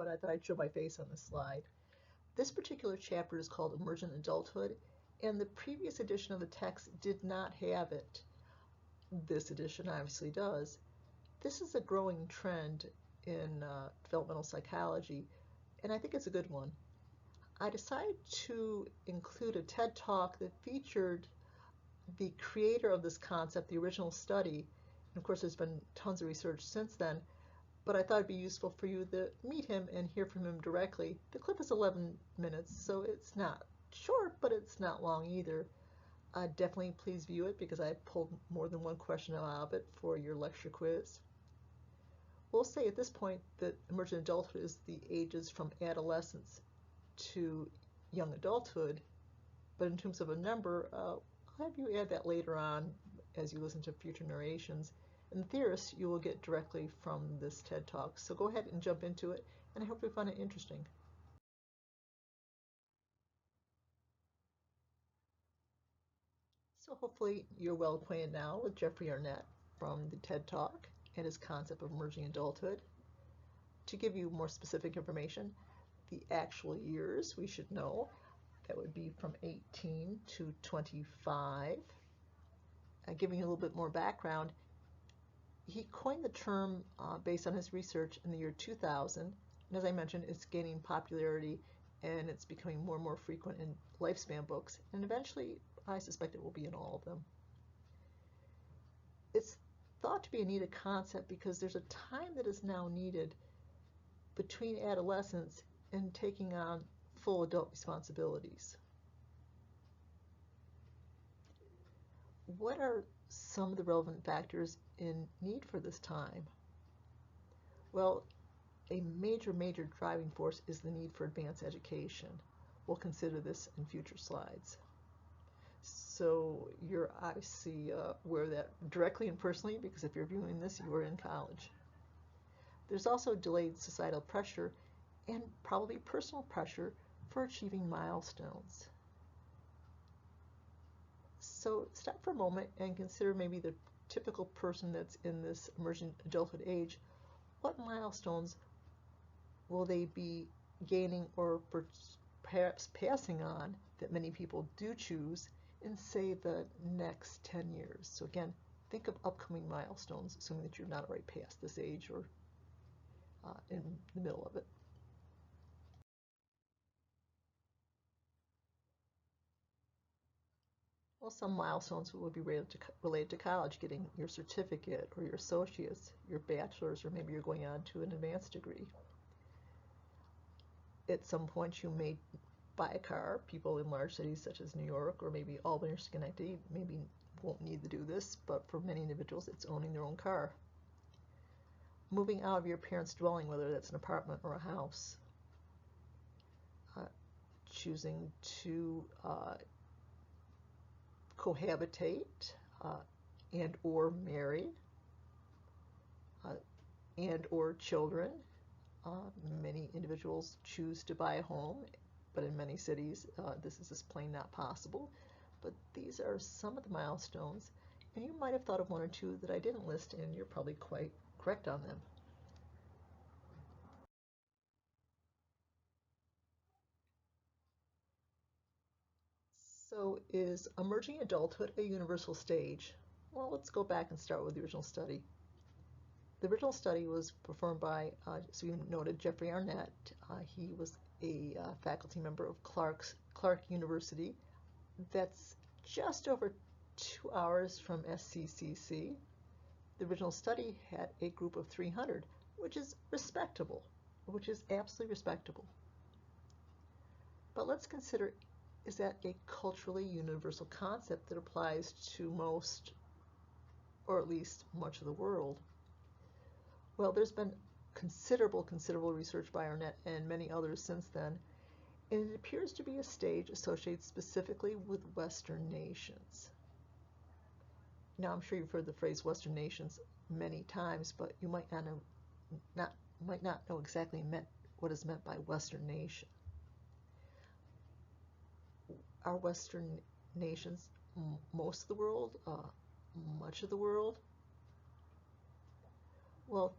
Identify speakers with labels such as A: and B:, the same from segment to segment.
A: what, I thought I'd show my face on this slide. This particular chapter is called Emergent Adulthood, and the previous edition of the text did not have it. This edition obviously does. This is a growing trend in developmental psychology, and I think it's a good one. I decided to include a TED Talk that featured the creator of this concept, the original study. And of course, there's been tons of research since then, but I thought it'd be useful for you to meet him and hear from him directly. The clip is 11 minutes, so it's not short, but it's not long either. Definitely please view it because I pulled more than one question out of it for your lecture quiz. We'll say at this point that emergent adulthood is the ages from adolescence to young adulthood, but in terms of a number, I'll have you add that later on as you listen to future narrations. And the theorists you will get directly from this TED Talk. So go ahead and jump into it, and I hope you find it interesting. So hopefully you're well acquainted now with Jeffrey Arnett from the TED Talk and his concept of emerging adulthood. To give you more specific information, the actual years we should know, that would be from 18 to 25. Giving you a little bit more background, he coined the term based on his research in the year 2000, and as I mentioned, it's gaining popularity and it's becoming more and more frequent in lifespan books, and eventually I suspect it will be in all of them. It's thought to be a needed concept because there's a time that is now needed between adolescence and taking on full adult responsibilities. What are some of the relevant factors in need for this time? Well, a major driving force is the need for advanced education. We'll consider this in future slides. So you're obviously aware of that directly and personally because if you're viewing this, you are in college. There's also delayed societal pressure and probably personal pressure for achieving milestones. So stop for a moment and consider maybe the typical person that's in this emergent adulthood age. What milestones will they be gaining or perhaps passing on that many people do choose in, say, the next 10 years? So again, think of upcoming milestones, assuming that you're not already past this age or in the middle of it. Well, some milestones will be related to college, getting your certificate or your associates, your bachelor's, or maybe you're going on to an advanced degree. At some point, you may buy a car. People in large cities such as New York or maybe Albany or Schenectady maybe won't need to do this, but for many individuals, it's owning their own car. Moving out of your parents' dwelling, whether that's an apartment or a house. Choosing to cohabitate and or marry and or children. Many individuals choose to buy a home, but in many cities this is just plain not possible. But these are some of the milestones, and you might have thought of one or two that I didn't list, and you're probably quite correct on them. So is emerging adulthood a universal stage? Well, let's go back and start with the original study. The original study was performed by, as we noted, Jeffrey Arnett. He was a faculty member of Clark University. That's just over 2 hours from SCCC. The original study had a group of 300, which is respectable, which is absolutely respectable. But let's consider, is that a culturally universal concept that applies to most, or at least much of the world? Well, there's been considerable research by Arnett and many others since then, and it appears to be a stage associated specifically with Western nations. Now, I'm sure you've heard the phrase Western nations many times, but you might not know exactly what is meant by Western nation. Are Western nations most of the world, much of the world? Well,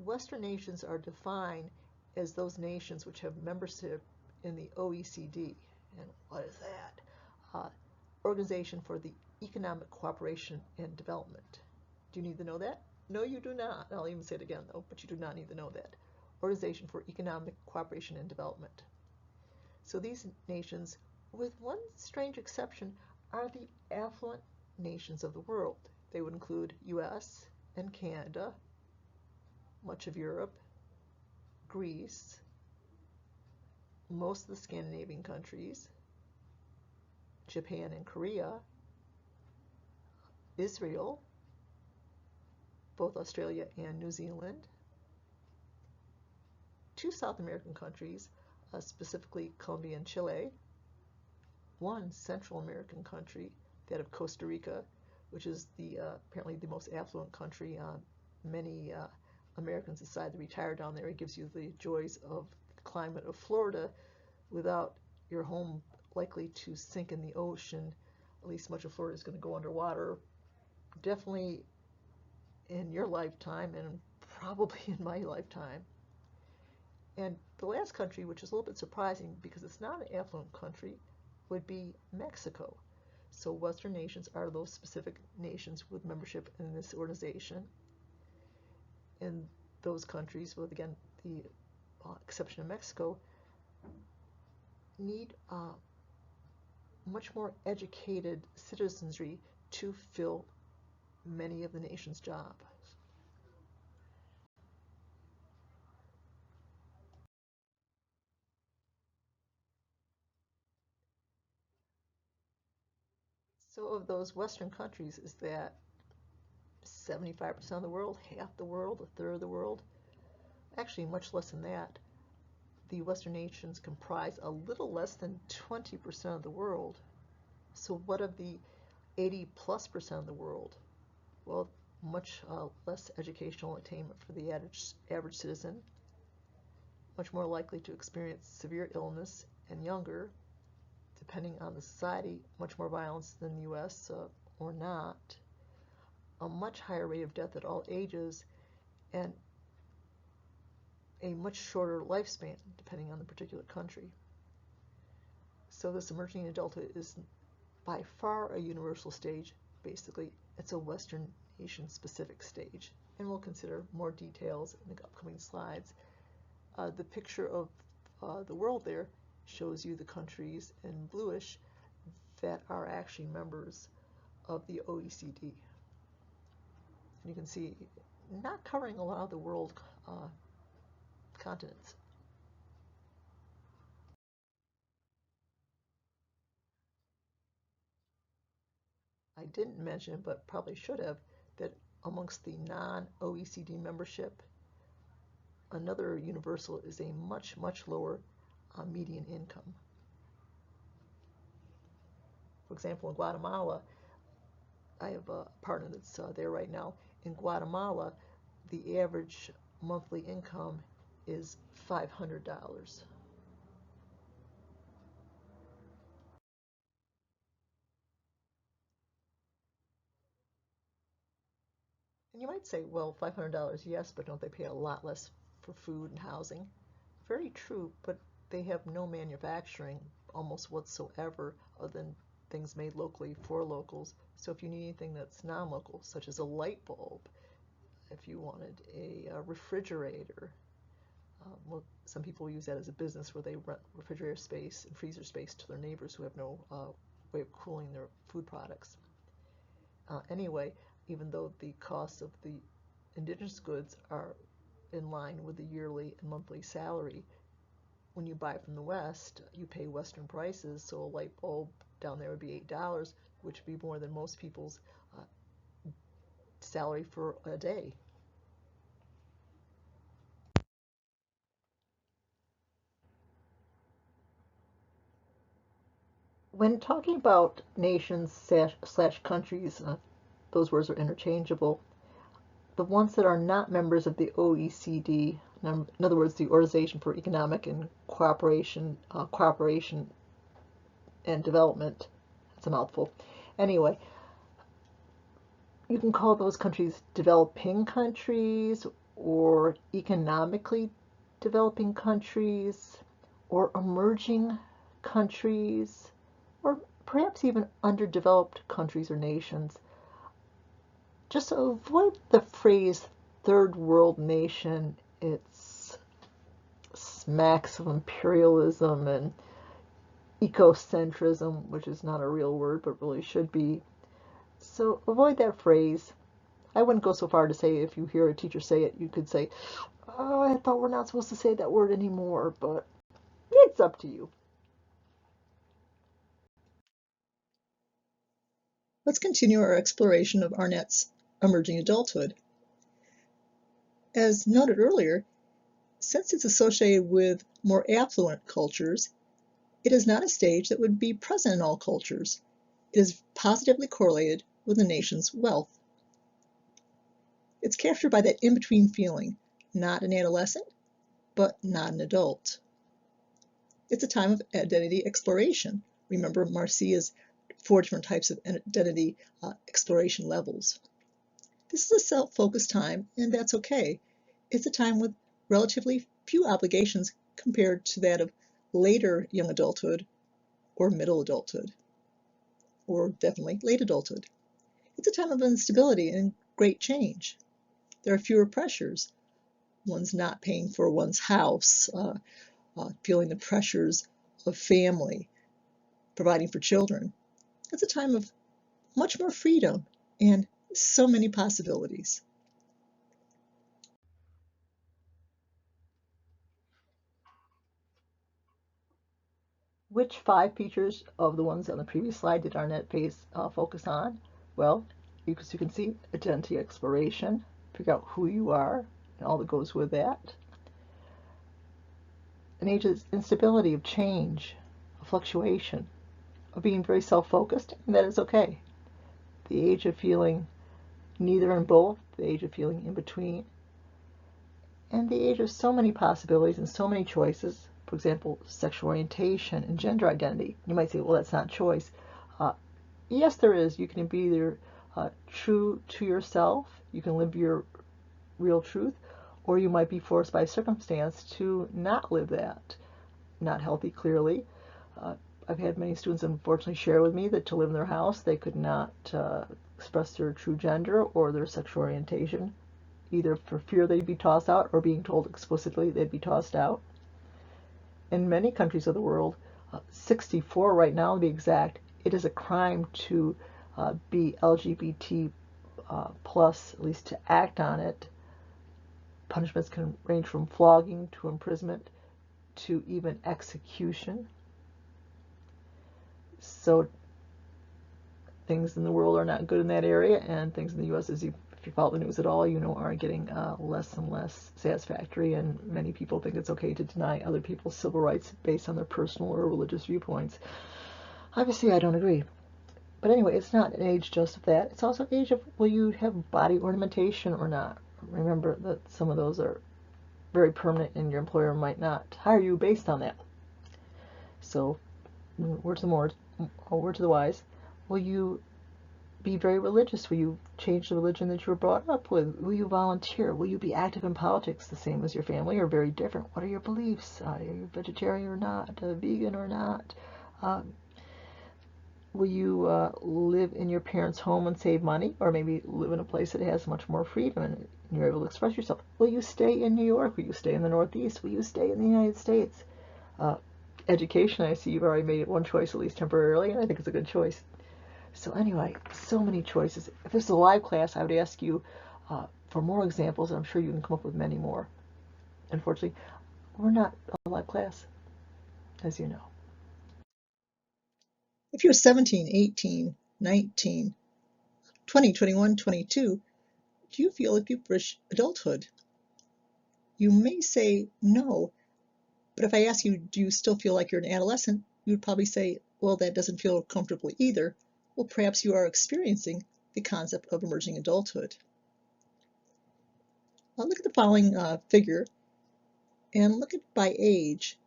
A: Western nations are defined as those nations which have membership in the OECD. And what is that? Organization for the Economic Cooperation and Development. Do you need to know that? No, you do not. I'll even say it again, though, but you do not need to know that. Organization for Economic Cooperation and Development. So these nations, with one strange exception, are the affluent nations of the world. They would include US and Canada, much of Europe, Greece, most of the Scandinavian countries, Japan and Korea, Israel, both Australia and New Zealand, two South American countries, specifically Colombia and Chile, one Central American country, that of Costa Rica, which is apparently the most affluent country. Many Americans decide to retire down there. It gives you the joys of the climate of Florida without your home likely to sink in the ocean. At least much of Florida is going to go underwater. Definitely in your lifetime and probably in my lifetime. And the last country, which is a little bit surprising because it's not an affluent country, would be Mexico. So Western nations are those specific nations with membership in this organization. In those countries, with again the exception of Mexico, need much more educated citizenry to fill many of the nation's jobs. So of those Western countries, is that 75% of the world, half the world, a third of the world? Actually, much less than that. The Western nations comprise a little less than 20% of the world. So what of the 80+% of the world? Well, much less educational attainment for the average citizen, much more likely to experience severe illness, and younger, depending on the society, much more violence than the US or not, a much higher rate of death at all ages, and a much shorter lifespan, depending on the particular country. So this emerging adulthood is by far a universal stage. Basically, it's a Western nation-specific stage, and we'll consider more details in the upcoming slides. The picture of the world there shows you the countries in bluish that are actually members of the OECD. And you can see not covering a lot of the world continents. I didn't mention, but probably should have, that amongst the non-OECD membership, another universal is a much, much lower median income. For example, in Guatemala, I have a partner that's there right now. In Guatemala, the average monthly income is $500. And you might say, well, $500, yes, but don't they pay a lot less for food and housing? Very true, but they have no manufacturing almost whatsoever other than things made locally for locals. So if you need anything that's non-local, such as a light bulb, if you wanted a refrigerator, well, some people use that as a business where they rent refrigerator space and freezer space to their neighbors who have no way of cooling their food products. Anyway, even though the costs of the indigenous goods are in line with the yearly and monthly salary, when you buy from the West, you pay Western prices, so a light bulb down there would be $8, which would be more than most people's salary for a day. When talking about nations slash countries, those words are interchangeable. The ones that are not members of the OECD, in other words, the Organization for Economic and Cooperation and Development, that's a mouthful. Anyway, you can call those countries developing countries or economically developing countries, or emerging countries, or perhaps even underdeveloped countries or nations. Just avoid the phrase third world nation. It smacks of imperialism and ecocentrism, which is not a real word but really should be. So avoid that phrase. I wouldn't go so far to say if you hear a teacher say it, you could say, oh, I thought we're not supposed to say that word anymore, but it's up to you. Let's continue our exploration of Arnett's Emerging Adulthood. As noted earlier, since it's associated with more affluent cultures, it is not a stage that would be present in all cultures. It is positively correlated with the nation's wealth. It's captured by that in-between feeling, not an adolescent, but not an adult. It's a time of identity exploration. Remember Marcia's 4 different types of identity exploration levels. This is a self-focused time, and that's okay. It's a time with relatively few obligations compared to that of later young adulthood or middle adulthood, or definitely late adulthood. It's a time of instability and great change. There are fewer pressures. One's not paying for one's house, feeling the pressures of family, providing for children. It's a time of much more freedom and so many possibilities. Which 5 features of the ones on the previous slide did Arnett focus on? Well, as you can see, identity exploration, figure out who you are and all that goes with that. An age of instability, of change, of fluctuation, of being very self-focused, and that is okay. The age of feeling neither and both, the age of feeling in between, and the age of so many possibilities and so many choices. For example, sexual orientation and gender identity. You might say, well, that's not choice. Yes, there is. You can be either true to yourself, you can live your real truth, or you might be forced by circumstance to not live that. Not healthy, clearly. I've had many students unfortunately share with me that to live in their house, they could not express their true gender or their sexual orientation, either for fear they'd be tossed out or being told explicitly they'd be tossed out. In many countries of the world, 64 right now to be exact, it is a crime to be LGBT plus, at least to act on it. Punishments can range from flogging to imprisonment to even execution. So things in the world are not good in that area, and things in the U.S., if you follow the news at all, you know, are getting less and less satisfactory, and many people think it's okay to deny other people's civil rights based on their personal or religious viewpoints. Obviously, I don't agree. But anyway, it's not an age just of that. It's also an age of, will you have body ornamentation or not? Remember that some of those are very permanent, and your employer might not hire you based on that. So, word to the wise, will you be very religious? Will you change the religion that you were brought up with? Will you volunteer? Will you be active in politics the same as your family or very different? What are your beliefs? Are you vegetarian or not? Vegan or not? Will you live in your parents' home and save money, or maybe live in a place that has much more freedom and you're able to express yourself? Will you stay in New York? Will you stay in the Northeast? Will you stay in the United States? Education, I see you've already made one choice, at least temporarily, and I think it's a good choice. So anyway, so many choices. If this is a live class, I would ask you for more examples, and I'm sure you can come up with many more. Unfortunately, we're not a live class, as you know. If you're 17, 18, 19, 20, 21, 22, do you feel like you've reached adulthood? You may say no, but if I ask you, do you still feel like you're an adolescent, you would probably say, well, that doesn't feel comfortable either. Well, perhaps you are experiencing the concept of emerging adulthood. Now look at the following figure and look at by age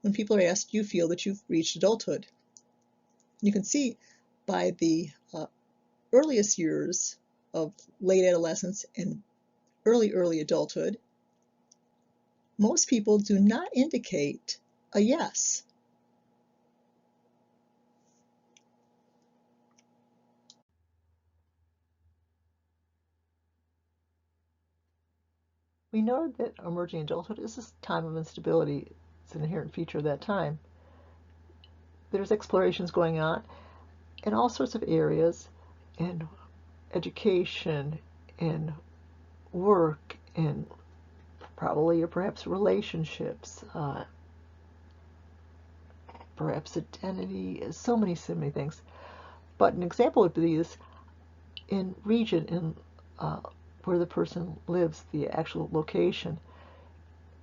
A: when people are asked, do you feel that you've reached adulthood? You can see by the earliest years of late adolescence and early adulthood, most people do not indicate a yes. We know that emerging adulthood is a time of instability. It's an inherent feature of that time. There's explorations going on in all sorts of areas, in education, in work, in probably or perhaps relationships, perhaps identity, so many things. But an example would be this in region, in where the person lives, the actual location.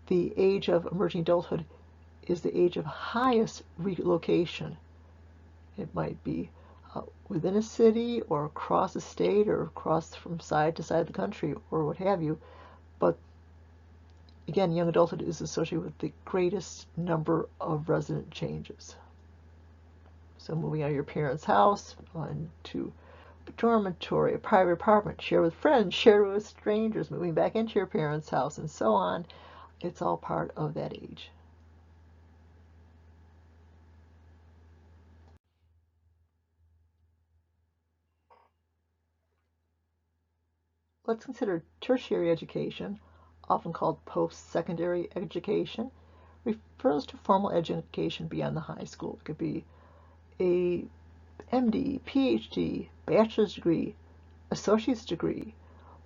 A: The age of emerging adulthood is the age of highest relocation. It might be within a city or across a state or across from side to side of the country or what have you. But again, young adulthood is associated with the greatest number of resident changes. So moving out of your parents' house to a dormitory, a private apartment, share with friends, share with strangers, moving back into your parents' house, and so on. It's all part of that age. Let's consider tertiary education, often called post-secondary education, refers to formal education beyond the high school. It could be a MD, PhD, bachelor's degree, associate's degree,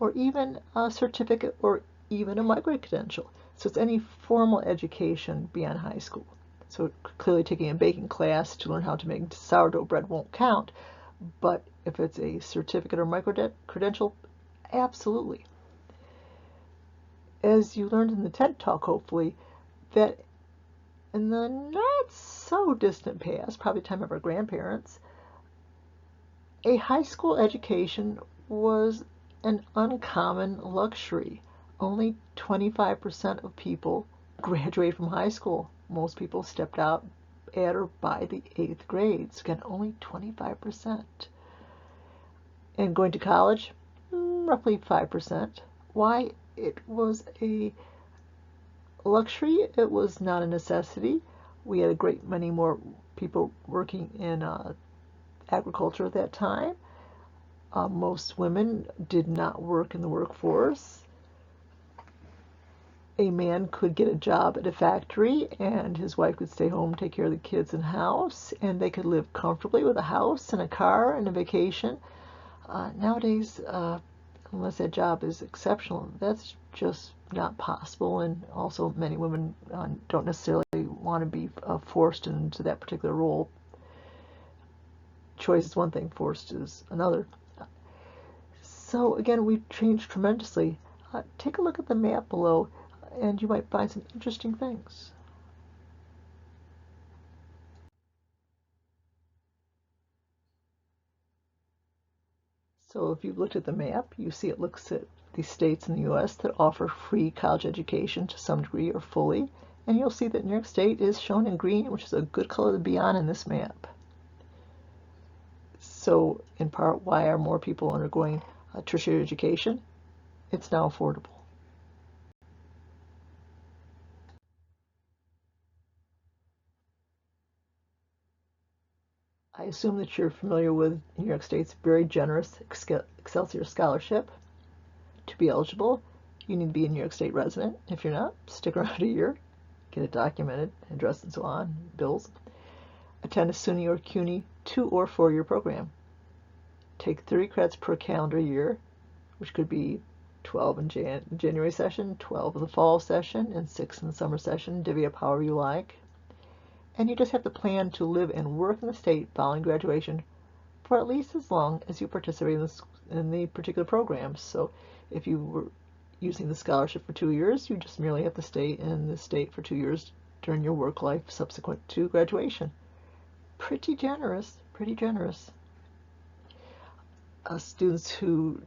A: or even a certificate or even a micro-credential. So it's any formal education beyond high school. So clearly taking a baking class to learn how to make sourdough bread won't count, but if it's a certificate or micro-credential, absolutely. As you learned in the TED Talk, hopefully, that in the not so distant past, probably the time of our grandparents, a high school education was an uncommon luxury. Only 25% of people graduated from high school. Most people stepped out at or by the 8th grade. So again, only 25%. And going to college, roughly 5%. Why? It was a luxury. It was not a necessity. We had a great many more people working in agriculture at that time. Most women did not work in the workforce. A man could get a job at a factory and his wife could stay home, take care of the kids and house, and they could live comfortably with a house and a car and a vacation. Nowadays, unless that job is exceptional, that's just not possible. And also many women don't necessarily want to be forced into that particular role. Choice is one thing, forced is another. So again, we've changed tremendously. Take a look at the map below and you might find some interesting things. So if you looked at the map, you see it looks at the states in the U.S. that offer free college education to some degree or fully, and you'll see that New York State is shown in green, which is a good color to be on in this map. So in part, why are more people undergoing tertiary education? It's now affordable. I assume that you're familiar with New York State's very generous Excelsior Scholarship. To be eligible, you need to be a New York State resident. If you're not, stick around a year, get it documented, address and so on, bills. Attend a SUNY or CUNY 2 or 4-year program. Take 30 credits per calendar year, which could be 12 in the January session, 12 in the fall session, and 6 in the summer session. Divvy up however you like. And you just have to plan to live and work in the state following graduation for at least as long as you participate in the particular program. So if you were using the scholarship for 2 years, you just merely have to stay in the state for 2 years during your work life subsequent to graduation. Pretty generous, pretty generous. Students who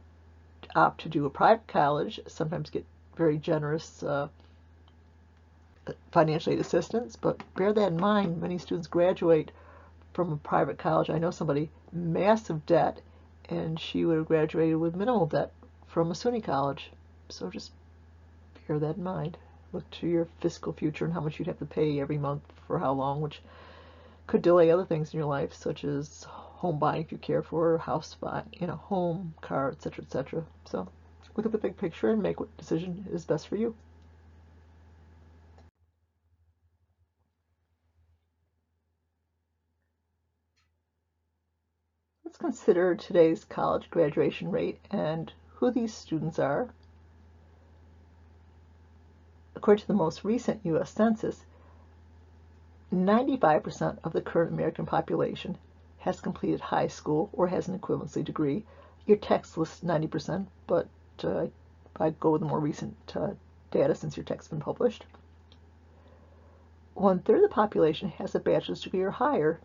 A: opt to do a private college sometimes get very generous financial aid assistance, but bear that in mind. Many students graduate from a private college. I know somebody, massive debt, and she would have graduated with minimal debt from a SUNY college. So just bear that in mind. Look to your fiscal future and how much you'd have to pay every month for how long, which could delay other things in your life, such as home buying if you care for, house buy, home, car, etc., etc. So look at the big picture and make what decision is best for you. Let's consider today's college graduation rate and who these students are. According to the most recent U.S. Census, 95% of the current American population has completed high school or has an equivalency degree. Your text lists 90%, but I go with the more recent data since your text's been published. 1/3 of the population has a bachelor's degree or higher,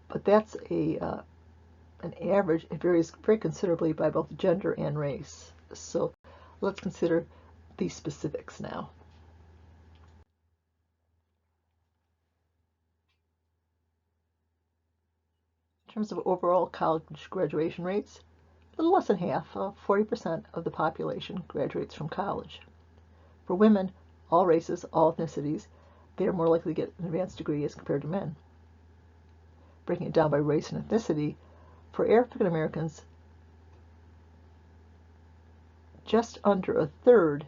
A: but that's an average. It varies very considerably by both gender and race. So let's consider these specifics now. In terms of overall college graduation rates, a little less than half, 40% of the population graduates from college. For women, all races, all ethnicities, they are more likely to get an advanced degree as compared to men. Breaking it down by race and ethnicity, for African Americans, just under 1/3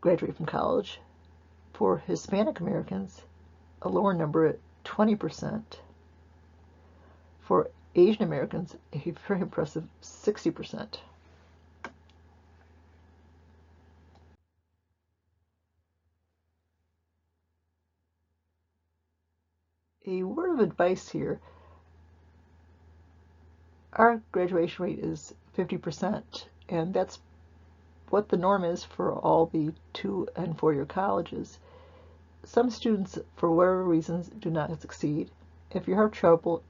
A: graduate from college. For Hispanic Americans, a lower number at 20%. For Asian Americans, a very impressive 60%. A word of advice here, our graduation rate is 50%, and that's what the norm is for all the 2- and 4-year colleges. Some students, for whatever reasons, do not succeed. If you have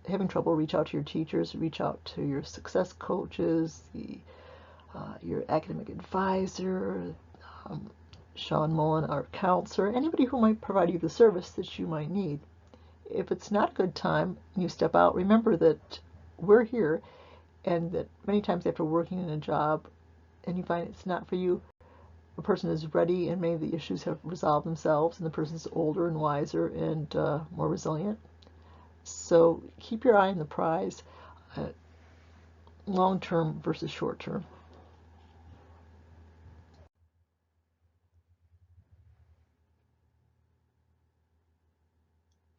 A: having trouble, reach out to your teachers, reach out to your success coaches, your academic advisor, Sean Mullen, our counselor, anybody who might provide you the service that you might need. If it's not a good time and you step out, remember that we're here, and that many times after working in a job and you find it's not for you, a person is ready and maybe the issues have resolved themselves and the person's older and wiser and more resilient. So keep your eye on the prize, long term versus short term.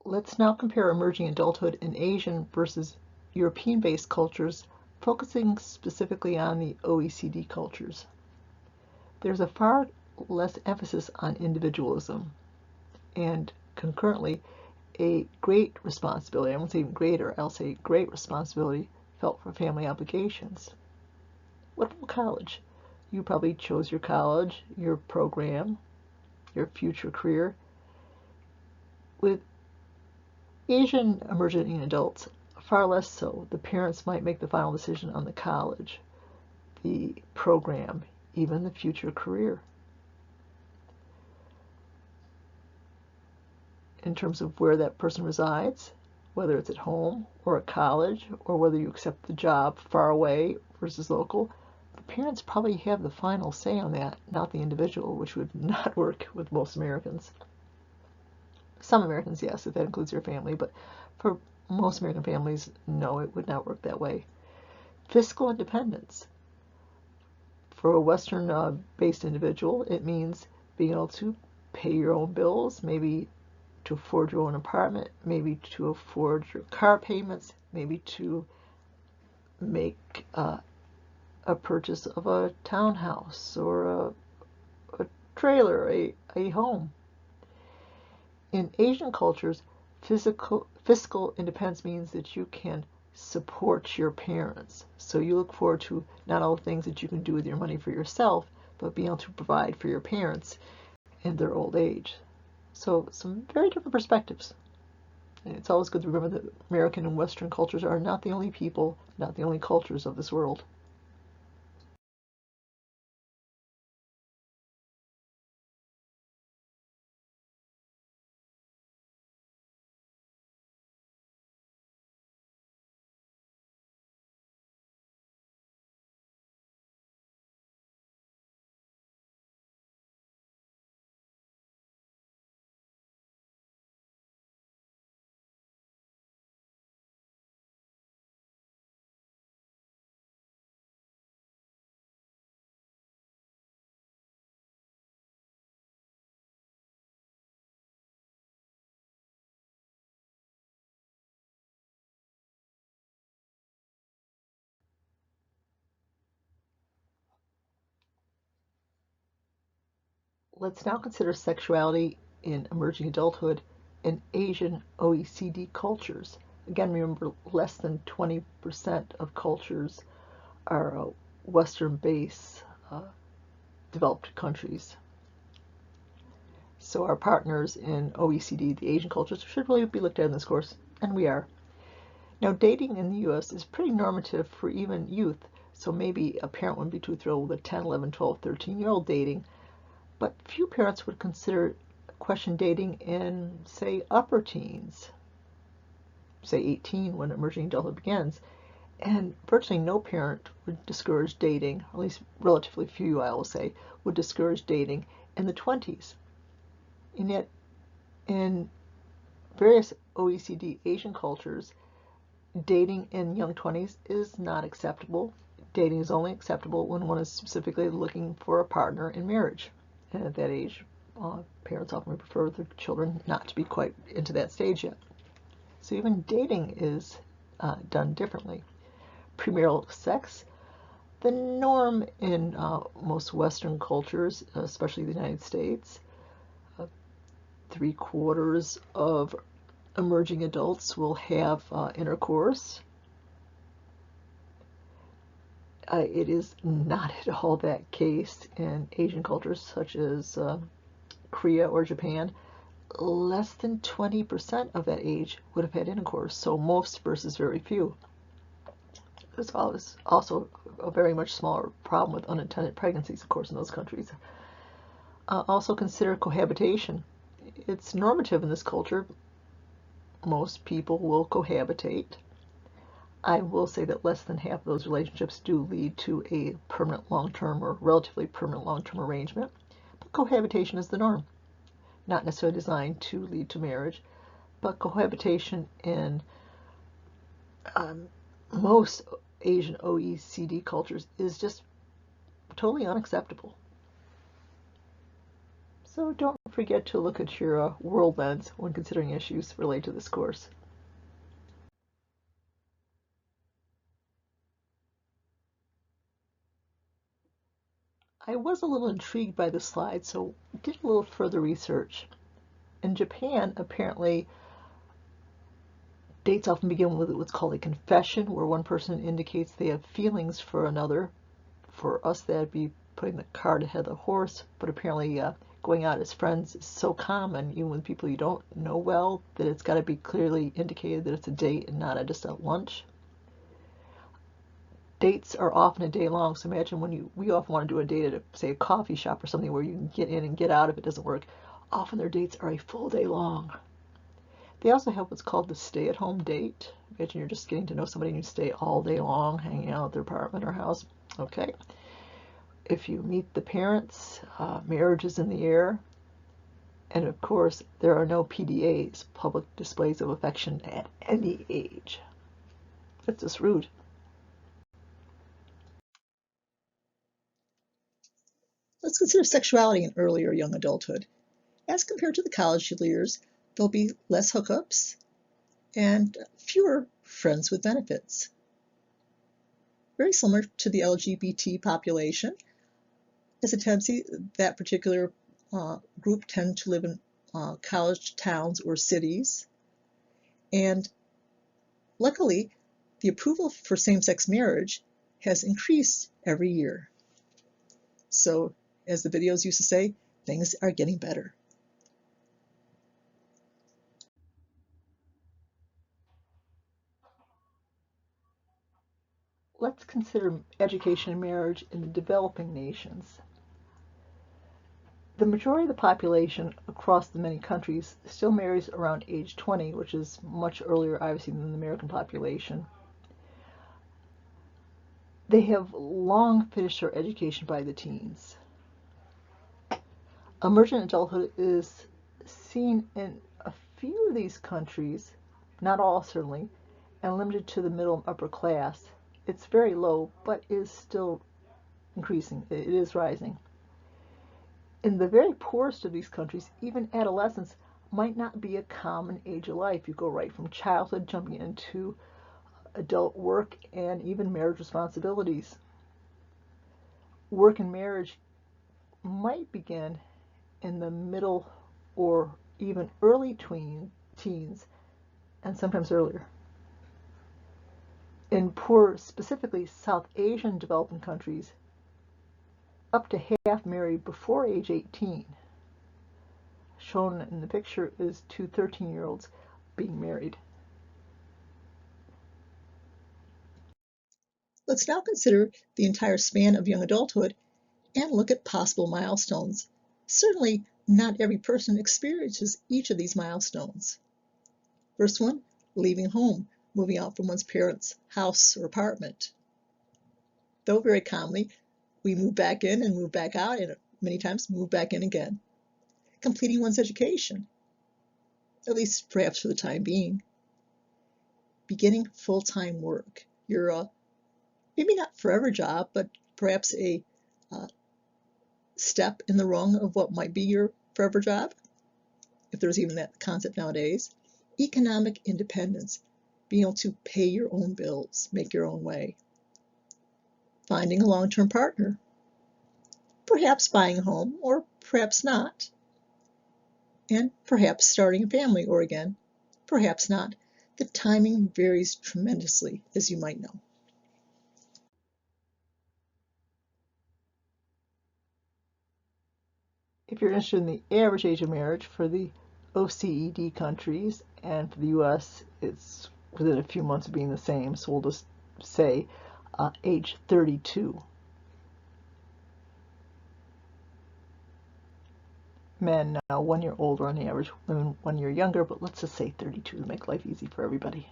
A: Let's now compare emerging adulthood in Asian versus European-based cultures, focusing specifically on the OECD cultures. There's a far less emphasis on individualism, and concurrently a great responsibility, I won't say even greater, I'll say great responsibility felt for family obligations. What about college? You probably chose your college, your program, your future career. With Asian emerging adults, far less so. The parents might make the final decision on the college, the program, even the future career. In terms of where that person resides, whether it's at home or at college, or whether you accept the job far away versus local, the parents probably have the final say on that, not the individual, which would not work with most Americans. Some Americans, yes, if that includes your family, but for most American families, no, it would not work that way. Fiscal independence. For a Western-based individual, it means being able to pay your own bills, maybe to afford your own apartment, maybe to afford your car payments, maybe to make a purchase of a townhouse or a trailer, a home. In Asian cultures, fiscal independence means that you can support your parents. So you look forward to not all the things that you can do with your money for yourself, but being able to provide for your parents in their old age. So some very different perspectives. And it's always good to remember that American and Western cultures are not the only people, not the only cultures of this world. Let's now consider sexuality in emerging adulthood in Asian OECD cultures. Again, remember, less than 20% of cultures are Western-based developed countries. So our partners in OECD, the Asian cultures, should really be looked at in this course, and we are. Now, dating in the U.S. is pretty normative for even youth, so maybe a parent wouldn't be too thrilled with a 10, 11, 12, 13-year-old dating, but few parents would question dating in, say, upper teens, say 18 when emerging adulthood begins, and virtually no parent would discourage dating, at least relatively few, I will say, would discourage dating in the 20s. And yet, in various OECD Asian cultures, dating in young 20s is not acceptable. Dating is only acceptable when one is specifically looking for a partner in marriage. And at that age, parents often prefer their children not to be quite into that stage yet. So even dating is done differently. Premarital sex, the norm in most Western cultures, especially the United States. 3/4 of emerging adults will have intercourse. It is not at all that case in Asian cultures such as Korea or Japan. Less than 20% of that age would have had intercourse, so most versus very few. There's also a very much smaller problem with unintended pregnancies, of course, in those countries. Also consider cohabitation. It's normative in this culture. Most people will cohabitate. I will say that less than half of those relationships do lead to a permanent long-term or relatively permanent long-term arrangement, but cohabitation is the norm. Not necessarily designed to lead to marriage, but cohabitation in most Asian OECD cultures is just totally unacceptable. So don't forget to look at your world lens when considering issues related to this course. I was a little intrigued by this slide, so did a little further research. In Japan, apparently, dates often begin with what's called a confession, where one person indicates they have feelings for another. For us, that'd be putting the cart ahead of the horse, but apparently going out as friends is so common, even with people you don't know well, that it's got to be clearly indicated that it's a date and not just a lunch. Dates are often a day long, so imagine when we often want to do a date at, say, a coffee shop or something where you can get in and get out if it doesn't work. Often their dates are a full day long. They also have what's called the stay-at-home date. Imagine you're just getting to know somebody and you stay all day long, hanging out at their apartment or house. Okay. If you meet the parents, marriage is in the air. And of course, there are no PDAs, public displays of affection, at any age. That's just rude. Let's consider sexuality in earlier young adulthood. As compared to the college years, there'll be less hookups and fewer friends with benefits. Very similar to the LGBT population. As a tendency, that particular group tend to live in college towns or cities. And luckily, the approval for same-sex marriage has increased every year. So, as the videos used to say, things are getting better. Let's consider education and marriage in the developing nations. The majority of the population across the many countries still marries around age 20, which is much earlier, obviously, than the American population. They have long finished their education by the teens. Emergent adulthood is seen in a few of these countries, not all certainly, and limited to the middle and upper class. It's very low, but is still increasing. It is rising. In the very poorest of these countries, even adolescence might not be a common age of life. You go right from childhood jumping into adult work and even marriage responsibilities. Work and marriage might begin in the middle or even early teens, and sometimes earlier. In poor, specifically South Asian developing countries, up to half marry before age 18. Shown in the picture is two 13-year-olds being married. Let's now consider the entire span of young adulthood and look at possible milestones. Certainly, not every person experiences each of these milestones. First one, leaving home, moving out from one's parents' house or apartment. Though very commonly, we move back in and move back out, and many times move back in again. Completing one's education, at least perhaps for the time being. Beginning full-time work. Your maybe not forever job, but perhaps a step in the rung of what might be your forever job, if there's even that concept nowadays. Economic independence, being able to pay your own bills, make your own way. Finding a long-term partner, perhaps buying a home, or perhaps not. And perhaps starting a family, or again, perhaps not. The timing varies tremendously, as you might know. If you're interested in the average age of marriage for the OECD countries, and for the US, it's within a few months of being the same, so we'll just say age 32. Men now 1 year older on the average, women 1 year younger, but let's just say 32 to make life easy for everybody.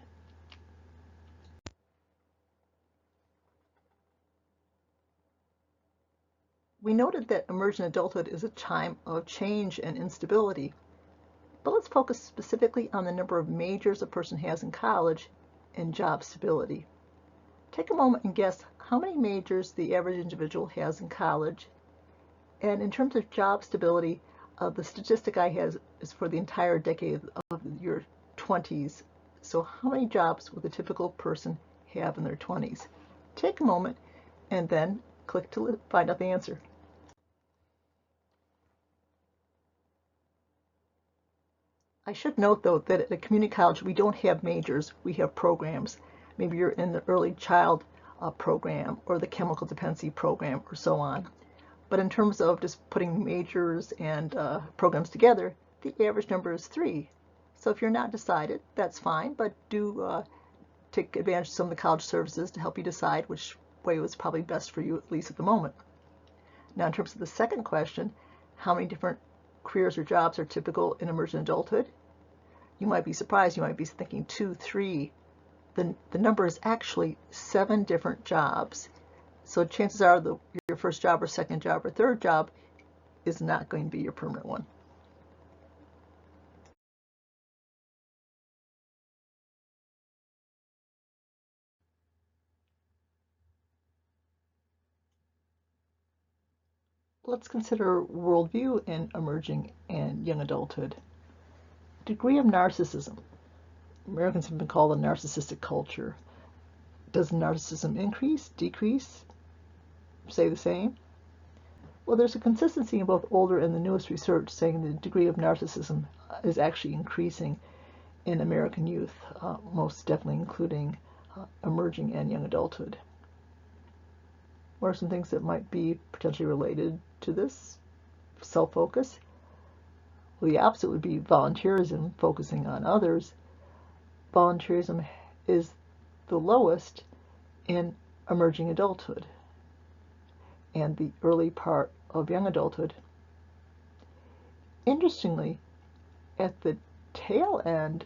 A: We noted that emergent adulthood is a time of change and instability, but let's focus specifically on the number of majors a person has in college and job stability. Take a moment and guess how many majors the average individual has in college, and in terms of job stability, the statistic I have is for the entire decade of your 20s. So how many jobs would a typical person have in their 20s? Take a moment and then click to find out the answer. I should note, though, that at a community college we don't have majors, we have programs. Maybe you're in the early child program or the chemical dependency program or so on. But in terms of just putting majors and programs together, the average number is 3. So if you're not decided, that's fine, but do take advantage of some of the college services to help you decide which way was probably best for you, at least at the moment. Now, in terms of the second question, how many different careers or jobs are typical in emergent adulthood? You might be surprised. You might be thinking 2, 3. The number is actually 7 different jobs. So chances are your first job or second job or third job is not going to be your permanent one. Let's consider worldview in emerging and young adulthood. Degree of narcissism. Americans have been called a narcissistic culture. Does narcissism increase, decrease, stay the same? Well, there's a consistency in both older and the newest research saying the degree of narcissism is actually increasing in American youth, most definitely including emerging and young adulthood. What are some things that might be potentially related to this? Self-focus. Well, the opposite would be volunteerism, focusing on others. Volunteerism is the lowest in emerging adulthood and the early part of young adulthood. Interestingly, at the tail end,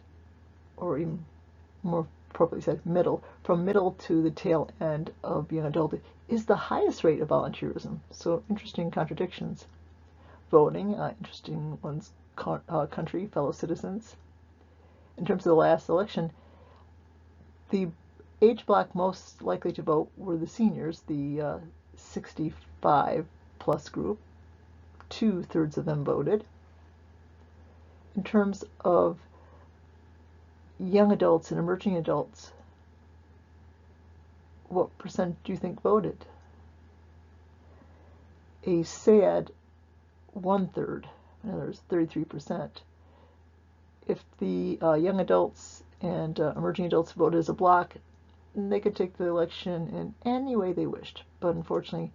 A: or even more appropriately said, middle, from middle to the tail end of young adulthood is the highest rate of volunteerism. So interesting contradictions. Voting, interesting one's country, fellow citizens. In terms of the last election, the age block most likely to vote were the seniors, the 65 plus group. 2/3 of them voted. In terms of young adults and emerging adults, what percent do you think voted? A sad 1/3 In other words, 33%. If the young adults and emerging adults voted as a block, they could take the election in any way they wished. But unfortunately,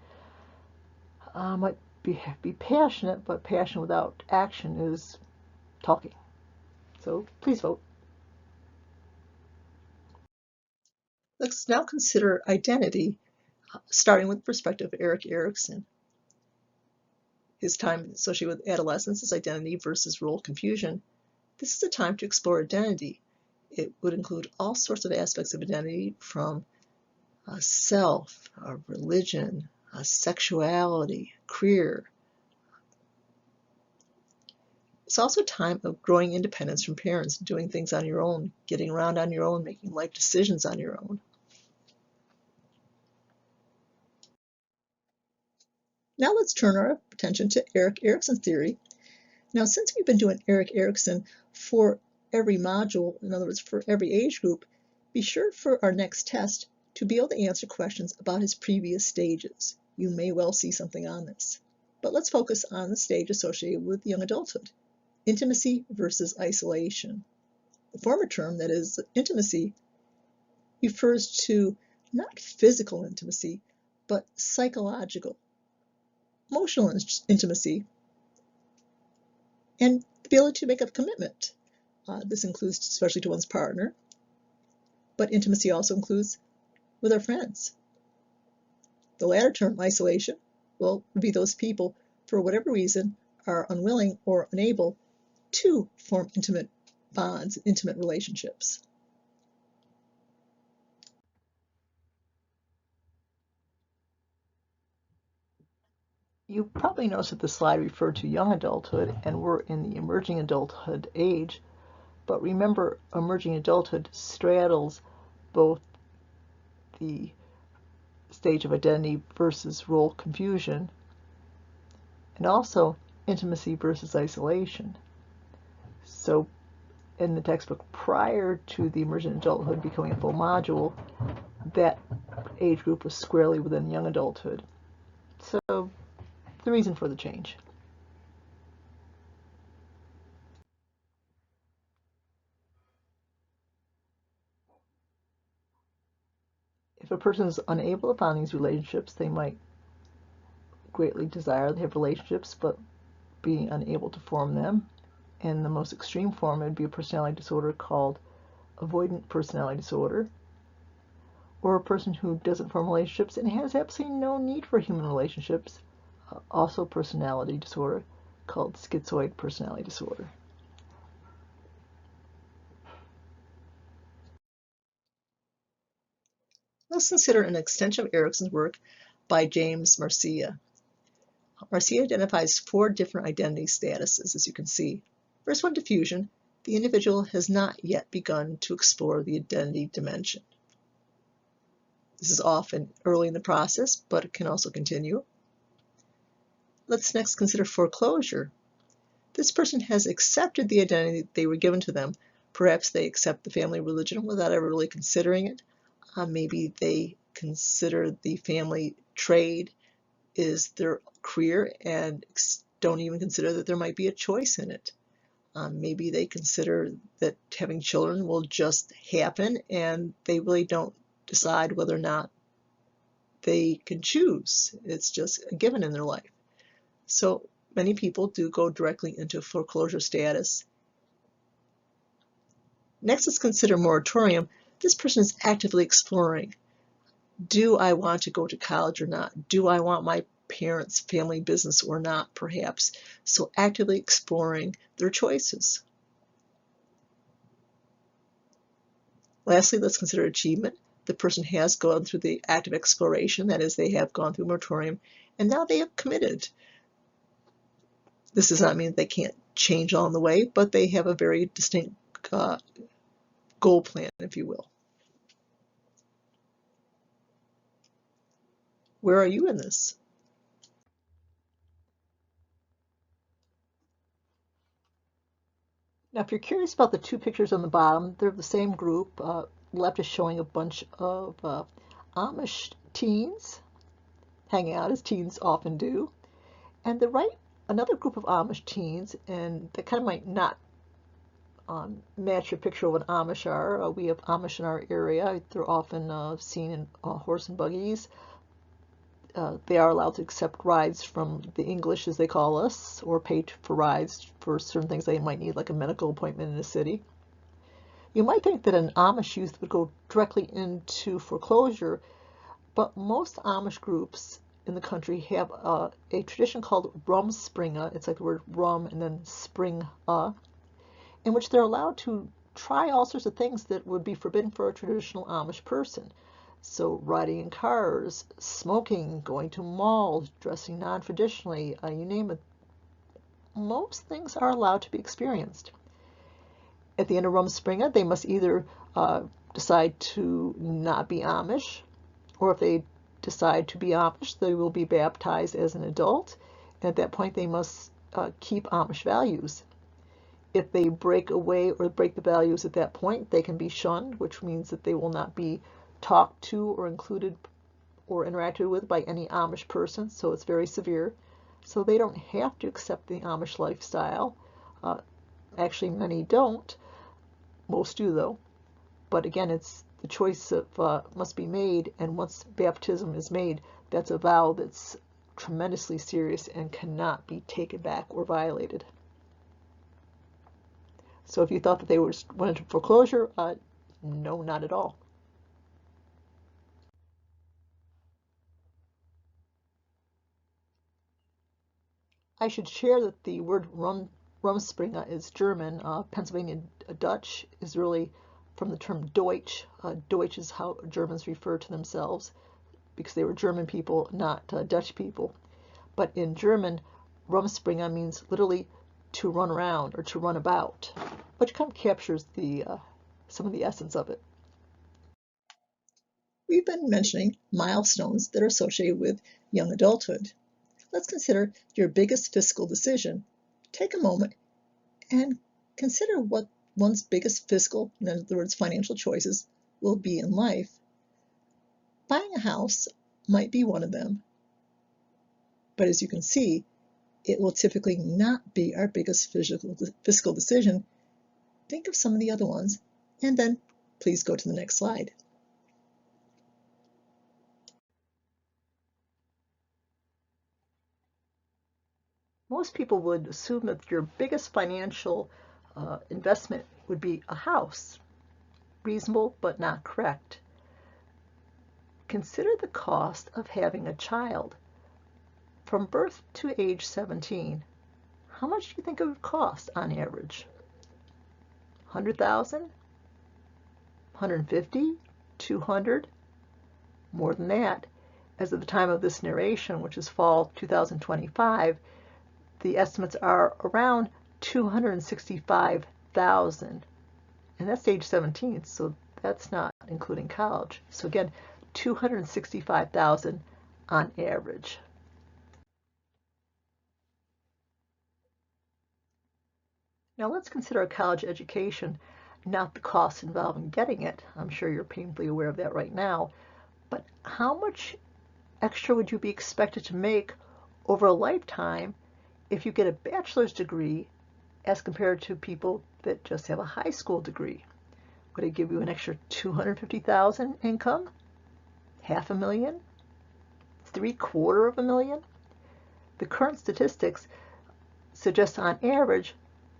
A: might be passionate, but passion without action is talking. So please vote. Let's now consider identity, starting with the perspective of Erik Erikson. His time associated with adolescence is identity versus role confusion. This is a time to explore identity. It would include all sorts of aspects of identity, from self, religion, sexuality, career. It's also a time of growing independence from parents, doing things on your own, getting around on your own, making life decisions on your own. Now let's turn our attention to Erik Erikson's theory. Now, since we've been doing Erik Erikson for every module, in other words, for every age group, be sure for our next test to be able to answer questions about his previous stages. You may well see something on this. But let's focus on the stage associated with young adulthood. Intimacy versus isolation. The former term, that is, intimacy, refers to not physical intimacy, but psychological, emotional intimacy, and the ability to make a commitment. This includes especially to one's partner, but intimacy also includes with our friends. The latter term, isolation, will be those people, for whatever reason, are unwilling or unable to form intimate bonds, intimate relationships. You probably noticed that the slide referred to young adulthood, and we're in the emerging adulthood age. But remember, emerging adulthood straddles both the stage of identity versus role confusion, and also intimacy versus isolation. So in the textbook prior to the emergent adulthood becoming a full module, that age group was squarely within young adulthood. So the reason for the change. If a person is unable to find these relationships, they might greatly desire to have relationships, but being unable to form them. In the most extreme form, it would be a personality disorder called avoidant personality disorder, or a person who doesn't form relationships and has absolutely no need for human relationships, also personality disorder called schizoid personality disorder. Let's consider an extension of Erikson's work by James Marcia. Marcia identifies 4 different identity statuses, as you can see. First one, diffusion. The individual has not yet begun to explore the identity dimension. This is often early in the process, but it can also continue. Let's next consider foreclosure. This person has accepted the identity they were given to them. Perhaps they accept the family religion without ever really considering it. Maybe they consider the family trade is their career and don't even consider that there might be a choice in it. Maybe they consider that having children will just happen and they really don't decide whether or not they can choose. It's just a given in their life. So many people do go directly into foreclosure status. Next, let's consider moratorium. This person is actively exploring. Do I want to go to college or not? Do I want my parents' family business or not, perhaps? So actively exploring their choices. Lastly, let's consider achievement. The person has gone through the active exploration, that is, they have gone through moratorium, and now they have committed. This does not mean that they can't change along the way, but they have a very distinct goal plan, if you will. Where are you in this? Now, if you're curious about the 2 pictures on the bottom, they're the same group. Left is showing a bunch of Amish teens hanging out, as teens often do. And the right Another group of Amish teens, and that kind of might not match your picture of what Amish are. We have Amish in our area. They're often seen in horse and buggies. They are allowed to accept rides from the English, as they call us, or pay for rides for certain things they might need, like a medical appointment in a city. You might think that an Amish youth would go directly into foreclosure, but most Amish groups in the country have a tradition called rumspringa. It's like the word rum and then spring, in which they're allowed to try all sorts of things that would be forbidden for a traditional Amish person. So riding in cars, smoking, going to malls, dressing non-traditionally, you name it. Most things are allowed to be experienced. At the end of Rumspringa, they must either decide to not be Amish, or if they decide to be Amish, they will be baptized as an adult. And at that point, they must keep Amish values. If they break away or break the values at that point, they can be shunned, which means that they will not be talked to or included or interacted with by any Amish person, so it's very severe. So they don't have to accept the Amish lifestyle. Actually, many don't. Most do, though. But again, it's the choice of must be made, and once baptism is made, that's a vow that's tremendously serious and cannot be taken back or violated. So if you thought that they went into foreclosure, no, not at all. I should share that the word Rumspringa is German. Pennsylvania Dutch is really from the term Deutsch. Deutsch is how Germans refer to themselves because they were German people, not Dutch people. But in German, Rumspringa means literally to run around or to run about, which kind of captures some of the essence of it. We've been mentioning milestones that are associated with young adulthood. Let's consider your biggest fiscal decision. Take a moment and consider what one's biggest fiscal, in other words, financial choices, will be in life. Buying a house might be one of them, but as you can see, it will typically not be our biggest fiscal decision. Think of some of the other ones, and then please go to the next slide. Most people would assume that your biggest financial investment would be a house. Reasonable, but not correct. Consider the cost of having a child. From birth to age 17, how much do you think it would cost on average? 100,000? 150? 200? More than that. As of the time of this narration, which is fall 2025, the estimates are around 265,000. And that's age 17, so that's not including college. So again, 265,000 on average. Now let's consider a college education, not the costs involved in getting it. I'm sure you're painfully aware of that right now. But how much extra would you be expected to make over a lifetime if you get a bachelor's degree as compared to people that just have a high school degree? Would it give you an extra 250,000 income? $500,000? $750,000? The current statistics suggest on average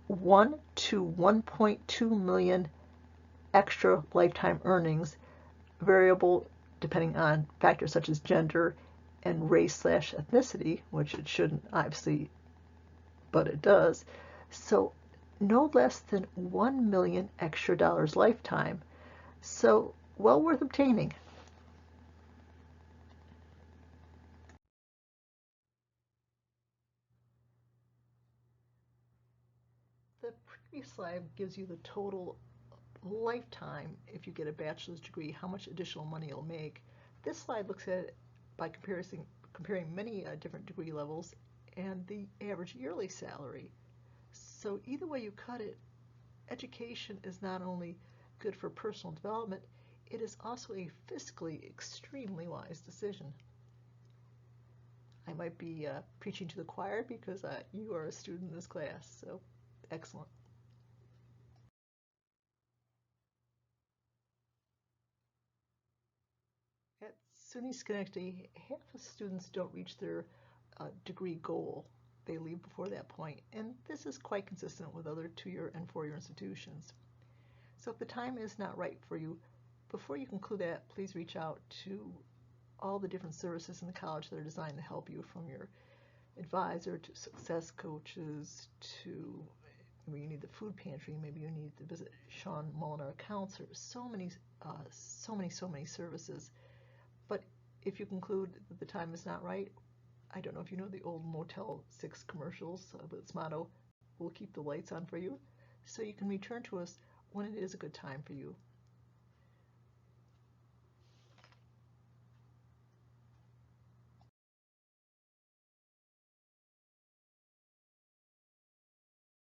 A: 1 to 1.2 million extra lifetime earnings, variable depending on factors such as gender and race/ethnicity, which it shouldn't obviously, but it does. So no less than 1 million extra dollars lifetime. So well worth obtaining. The previous slide gives you the total lifetime if you get a bachelor's degree, how much additional money you'll make. This slide looks at it by comparing many different degree levels and the average yearly salary. So either way you cut it, education is not only good for personal development, it is also a fiscally extremely wise decision. I might be preaching to the choir because you are a student in this class, so excellent. At SUNY Schenectady, half of students don't reach their degree goal. They leave before that point, and this is quite consistent with other 2-year and 4-year institutions. So if the time is not right for you, before you conclude that, please reach out to all the different services in the college that are designed to help you, from your advisor to success coaches to maybe you need the food pantry, maybe you need to visit Sean Molinar counselors. So many services. But if you conclude that the time is not right, I don't know if you know the old Motel 6 commercials, but its motto, we'll keep the lights on for you. So you can return to us when it is a good time for you.